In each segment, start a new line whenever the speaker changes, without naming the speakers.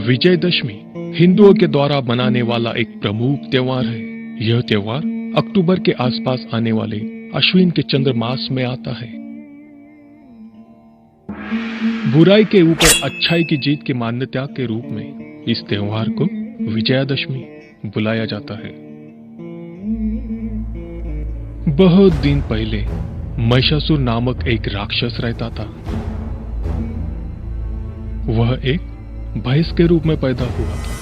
विजयदशमी हिंदुओं के द्वारा मनाने वाला एक प्रमुख त्योहार है। यह त्योहार अक्टूबर के आसपास आने वाले अश्विन के चंद्र मास में आता है। बुराई के ऊपर अच्छाई की जीत की मान्यता के रूप में इस त्योहार को विजयादशमी बुलाया जाता है। बहुत दिन पहले महिषासुर नामक एक राक्षस रहता था। वह एक भैंस के रूप में पैदा हुआ था,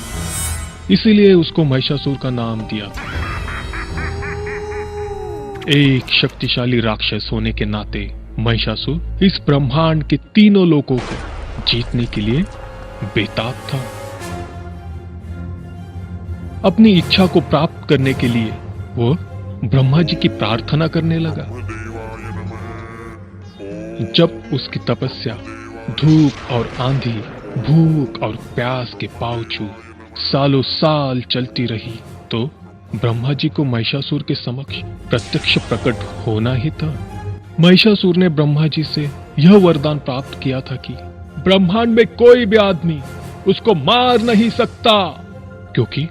इसीलिए उसको महिषासुर का नाम दिया था। एक शक्तिशाली राक्षस होने के नाते महिषासुर इस ब्रह्मांड के तीनों लोकों को जीतने के लिए बेताब था। अपनी इच्छा को प्राप्त करने के लिए वो ब्रह्मा जी की प्रार्थना करने लगा। जब उसकी तपस्या धूप और आंधी, भूख और प्यास के बावजूद सालों साल चलती रही, तो ब्रह्मा जी को महिषासुर के समक्ष प्रत्यक्ष प्रकट होना ही था। महिषासुर ने ब्रह्मा जी से यह वरदान प्राप्त किया था कि ब्रह्मांड में कोई भी आदमी उसको मार नहीं सकता, क्योंकि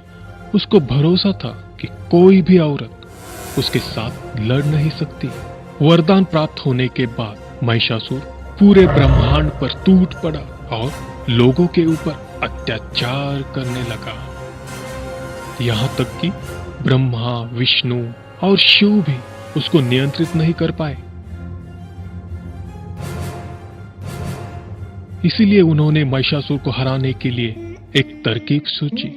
उसको भरोसा था कि कोई भी औरत उसके साथ लड़ नहीं सकती। वरदान प्राप्त होने के बाद महिषासुर पूरे ब्रह्मांड पर टूट पड़ा और लोगों के ऊपर अत्याचार करने लगा। यहां तक कि ब्रह्मा, विष्णु और शिव भी उसको नियंत्रित नहीं कर पाए। इसीलिए उन्होंने महिषासुर को हराने के लिए एक तरकीब सोची।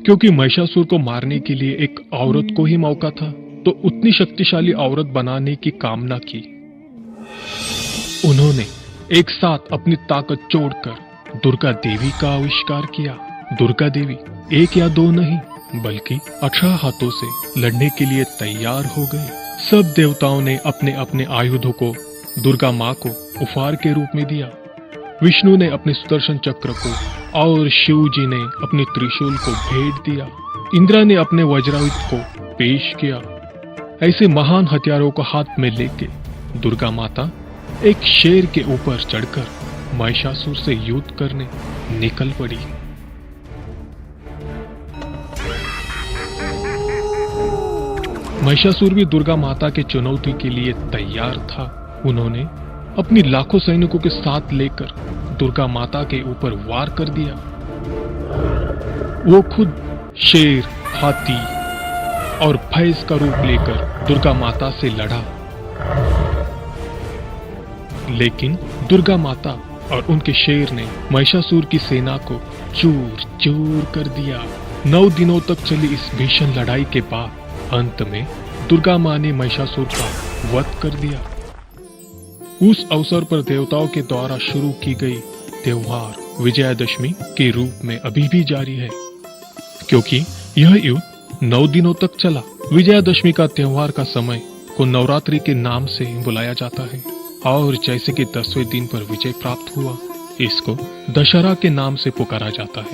क्योंकि महिषासुर को मारने के लिए एक औरत को ही मौका था, तो उतनी शक्तिशाली औरत बनाने की कामना की। उन्होंने एक साथ अपनी ताकत जोड़कर दुर्गा देवी का आविष्कार किया। दुर्गा देवी एक या दो नहीं, बल्कि 18 हाथों से लड़ने के लिए तैयार हो गई। सब देवताओं ने अपने अपने आयुधों को दुर्गा माँ को उपहार के रूप में दिया। विष्णु ने अपने सुदर्शन चक्र को और शिव जी ने अपने त्रिशूल को भेंट दिया। इंद्र ने अपने वज्रायुध को पेश किया। ऐसे महान हथियारों को हाथ में लेके दुर्गा माता एक शेर के ऊपर चढ़कर महिषासुर से युद्ध करने निकल पड़ी। महिषासुर भी दुर्गा माता के चुनौती के लिए तैयार था। उन्होंने अपनी लाखों सैनिकों के साथ लेकर दुर्गा माता के ऊपर वार कर दिया। वो खुद शेर, हाथी और भैंस का रूप लेकर दुर्गा माता से लड़ा, लेकिन दुर्गा माता और उनके शेर ने महिषासुर की सेना को चूर चूर कर दिया। 9 दिनों तक चली इस भीषण लड़ाई के बाद अंत में दुर्गा मां ने महिषासुर का वध कर दिया। उस अवसर पर देवताओं के द्वारा शुरू की गई त्योहार विजयादशमी के रूप में अभी भी जारी है, क्योंकि यह युद्ध 9 दिनों तक चला। विजयादशमी का त्योहार का समय को नवरात्रि के नाम से बुलाया जाता है, और जैसे कि 10वें दिन पर विजय प्राप्त हुआ, इसको दशहरा के नाम से पुकारा जाता है।